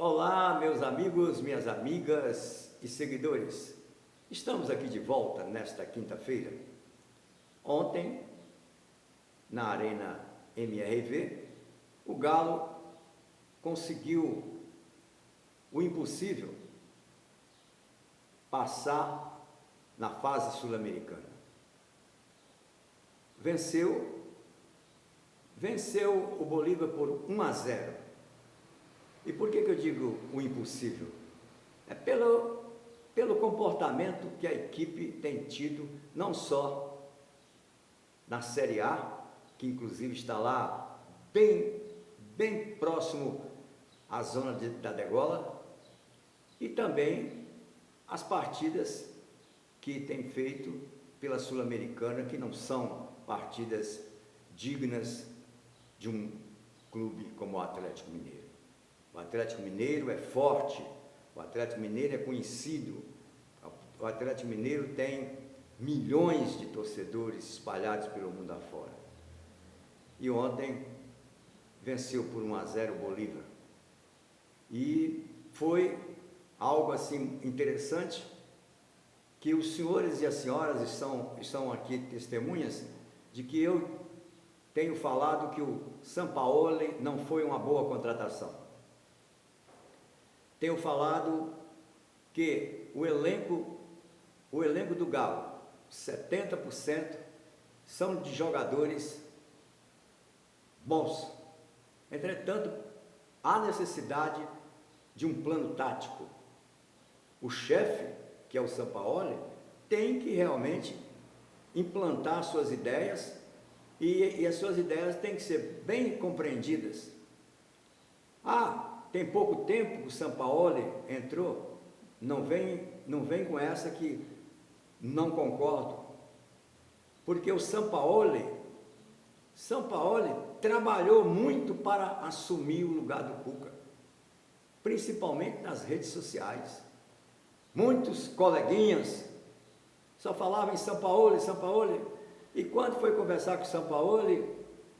Olá, meus amigos, minhas amigas e seguidores. Estamos aqui de volta nesta quinta-feira. Ontem, na Arena MRV, o Galo conseguiu o impossível, passar na fase sul-americana. Venceu o Bolívar por 1-0. E por que eu digo o impossível? É pelo comportamento que a equipe tem tido, não só na Série A, que inclusive está lá bem próximo à zona da degola, e também as partidas que tem feito pela Sul-Americana, que não são partidas dignas de um clube como o Atlético Mineiro. O Atlético Mineiro é forte, o Atlético Mineiro é conhecido, o Atlético Mineiro tem milhões de torcedores espalhados pelo mundo afora. E ontem venceu por 1-0 o Bolívar. E foi algo assim interessante, que os senhores e as senhoras estão aqui testemunhas de que eu tenho falado que o Sampaoli não foi uma boa contratação. Tenho falado que o elenco do Galo, 70% são de jogadores bons. Entretanto, há necessidade de um plano tático. O chefe, que é o Sampaoli, tem que realmente implantar suas ideias e as suas ideias têm que ser bem compreendidas. Tem pouco tempo que o Sampaoli entrou, não vem com essa que não concordo, porque o Sampaoli trabalhou muito para assumir o lugar do Cuca, principalmente nas redes sociais. Muitos coleguinhas só falavam em Sampaoli, e quando foi conversar com o Sampaoli,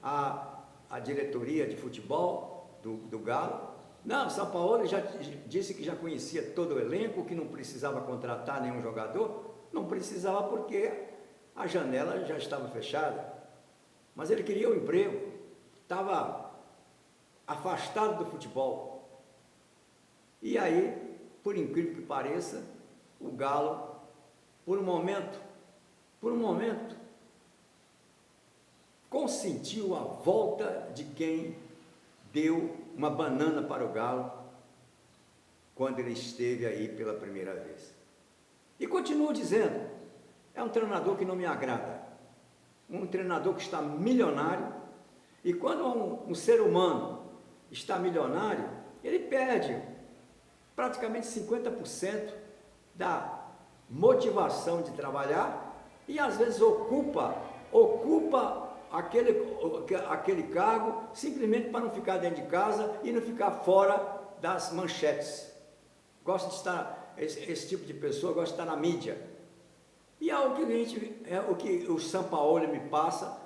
a diretoria de futebol do Galo, não, o Sampaoli já disse que já conhecia todo o elenco, que não precisava contratar nenhum jogador, não precisava porque a janela já estava fechada, mas ele queria o emprego, estava afastado do futebol. E aí, por incrível que pareça, o Galo, por um momento, consentiu a volta de quem deu uma banana para o Galo quando ele esteve aí pela primeira vez. E continuo dizendo, é um treinador que não me agrada, um treinador que está milionário, e quando um ser humano está milionário, ele perde praticamente 50% da motivação de trabalhar e às vezes ocupa aquele cargo simplesmente para não ficar dentro de casa e não ficar fora das manchetes. Gosta de estar, esse tipo de pessoa gosta de estar na mídia. E é o que o Sampaoli me passa,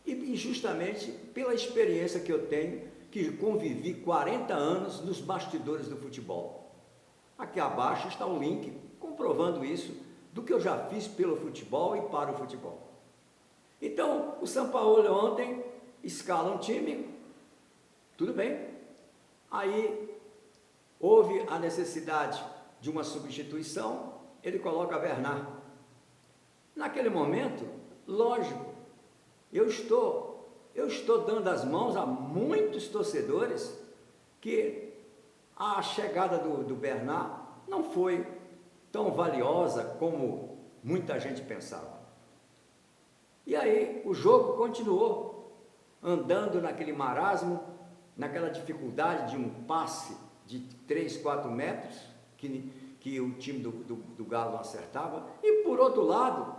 e justamente pela experiência que eu tenho, que convivi 40 anos nos bastidores do futebol. Aqui abaixo está o link comprovando isso, do que eu já fiz pelo futebol e para o futebol. Então, o Sampaoli ontem escala um time, tudo bem. Aí houve a necessidade de uma substituição, ele coloca Bernard. Naquele momento, lógico, eu estou dando as mãos a muitos torcedores que a chegada do Bernard não foi tão valiosa como muita gente pensava. E aí o jogo continuou andando naquele marasmo, naquela dificuldade de um passe de 3, 4 metros, que o time do Galo não acertava, e por outro lado,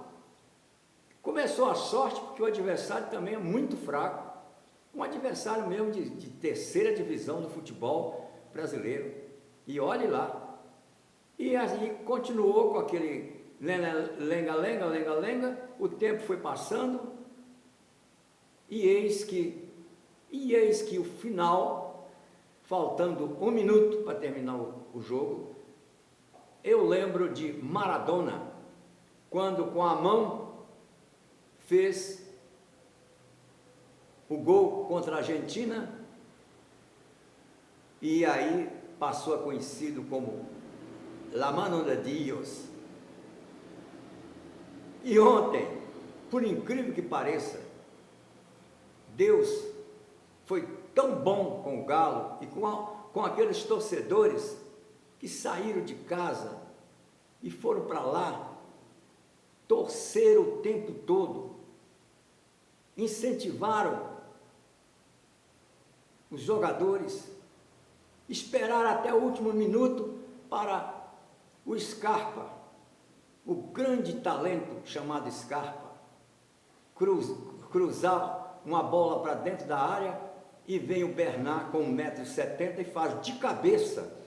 começou a sorte, porque o adversário também é muito fraco, um adversário mesmo de terceira divisão do futebol brasileiro, e olhe lá. E aí continuou com aquele lenga-lenga, o tempo foi passando, e eis que E eis que o final, faltando 1 minuto para terminar o jogo, eu lembro de Maradona, quando com a mão fez o gol contra a Argentina, e aí passou a conhecido como La Mano de Dios. E ontem, por incrível que pareça, Deus foi tão bom com o Galo e com aqueles torcedores que saíram de casa e foram para lá, torceram o tempo todo, incentivaram os jogadores, esperaram até o último minuto para o Scarpa, o grande talento chamado Scarpa, cruzar uma bola para dentro da área, e vem o Bernat com 1,70 m e faz de cabeça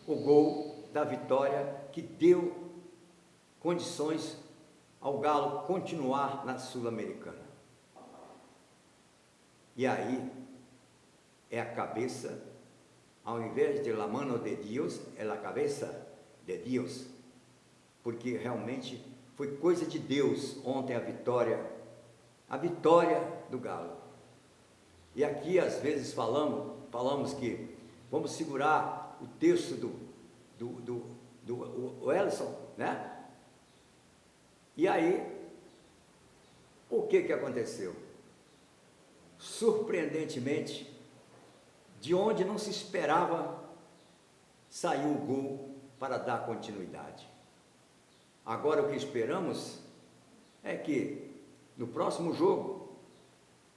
o gol da vitória, que deu condições ao Galo continuar na Sul-Americana. E aí é a cabeça, ao invés de la mano de Dios, é a cabeça de Dios, porque realmente foi coisa de Deus ontem a vitória do Galo. E aqui às vezes falamos que vamos segurar o texto do Ellison, né? E aí, o que aconteceu? Surpreendentemente, de onde não se esperava, saiu o gol para dar continuidade. Agora o que esperamos é que no próximo jogo,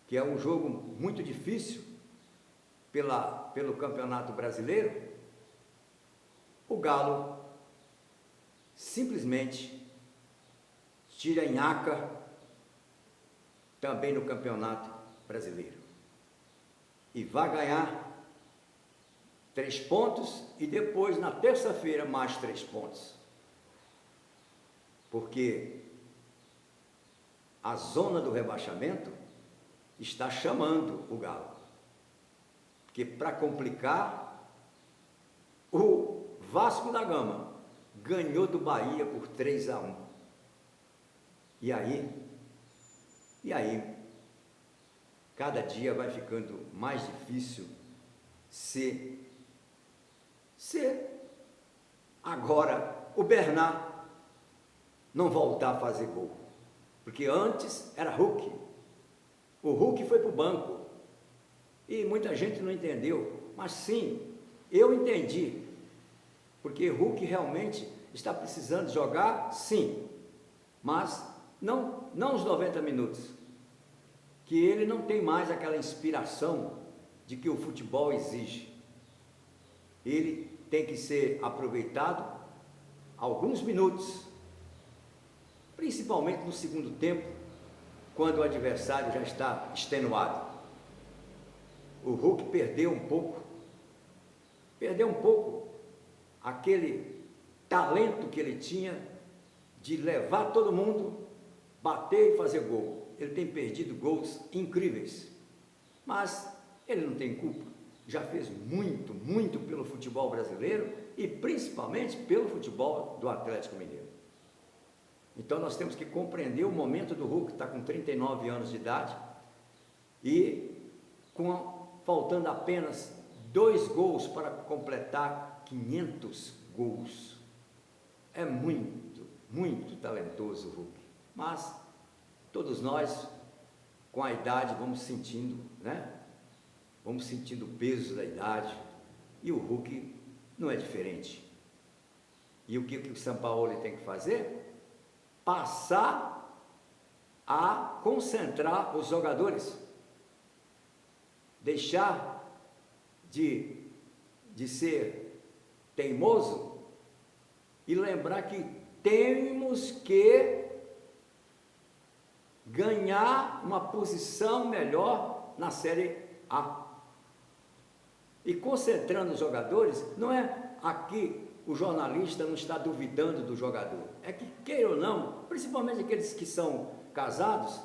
que é um jogo muito difícil pelo Campeonato Brasileiro, o Galo simplesmente tira a nhaca também no Campeonato Brasileiro e vai ganhar 3 pontos e depois na terça-feira mais 3 pontos, porque a zona do rebaixamento está chamando o Galo, porque para complicar, o Vasco da Gama ganhou do Bahia por 3-1. E aí, cada dia vai ficando mais difícil se agora o Bernat não voltar a fazer gol, porque antes era Hulk. O Hulk foi para o banco e muita gente não entendeu, mas sim, eu entendi, porque Hulk realmente está precisando jogar, sim, mas não os 90 minutos, que ele não tem mais aquela inspiração de que o futebol exige. Ele tem que ser aproveitado alguns minutos, principalmente no segundo tempo, quando o adversário já está extenuado. O Hulk perdeu um pouco aquele talento que ele tinha de levar todo mundo, bater e fazer gol. Ele tem perdido gols incríveis, mas ele não tem culpa, já fez muito pelo futebol brasileiro e principalmente pelo futebol do Atlético Mineiro. Então nós temos que compreender o momento do Hulk, que está com 39 anos de idade e faltando apenas 2 gols para completar 500 gols. É muito talentoso o Hulk, mas todos nós, com a idade, vamos sentindo, né? Vamos sentindo o peso da idade, e o Hulk não é diferente. E o que o Sampaoli tem que fazer? Passar a concentrar os jogadores, deixar de ser teimoso e lembrar que temos que ganhar uma posição melhor na Série A. E concentrando os jogadores, não é aqui o jornalista não está duvidando do jogador, é que, queira ou não, principalmente aqueles que são casados,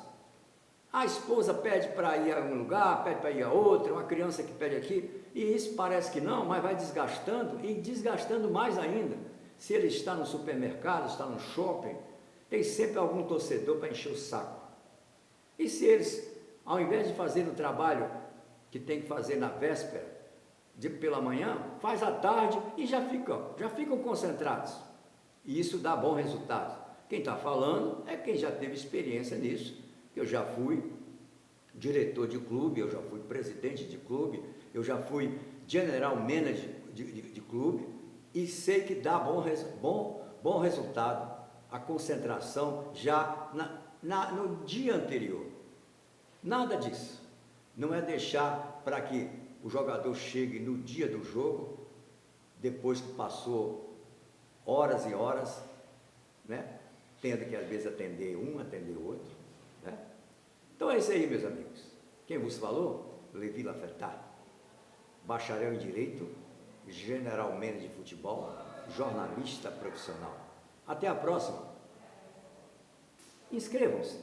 A esposa pede para ir a um lugar, pede para ir a outro, uma criança que pede aqui, e isso parece que não, mas vai desgastando e desgastando mais ainda. Se ele está no supermercado, está no shopping, tem sempre algum torcedor para encher o saco. E se eles, ao invés de fazer o trabalho que tem que fazer na véspera, pela manhã, faz à tarde e já ficam concentrados. E isso dá bom resultado. Quem está falando é quem já teve experiência nisso. Eu já fui diretor de clube, eu já fui presidente de clube, eu já fui general manager de clube e sei que dá bom resultado a concentração já no dia anterior. Nada disso. Não é deixar para que o jogador chegue no dia do jogo, depois que passou horas e horas, né? Tendo que às vezes atender um, atender outro, né? Então é isso aí, meus amigos. Quem vos falou? Levi Lafetard, bacharel em Direito, general manager de futebol, jornalista profissional. Até a próxima. Inscrevam-se.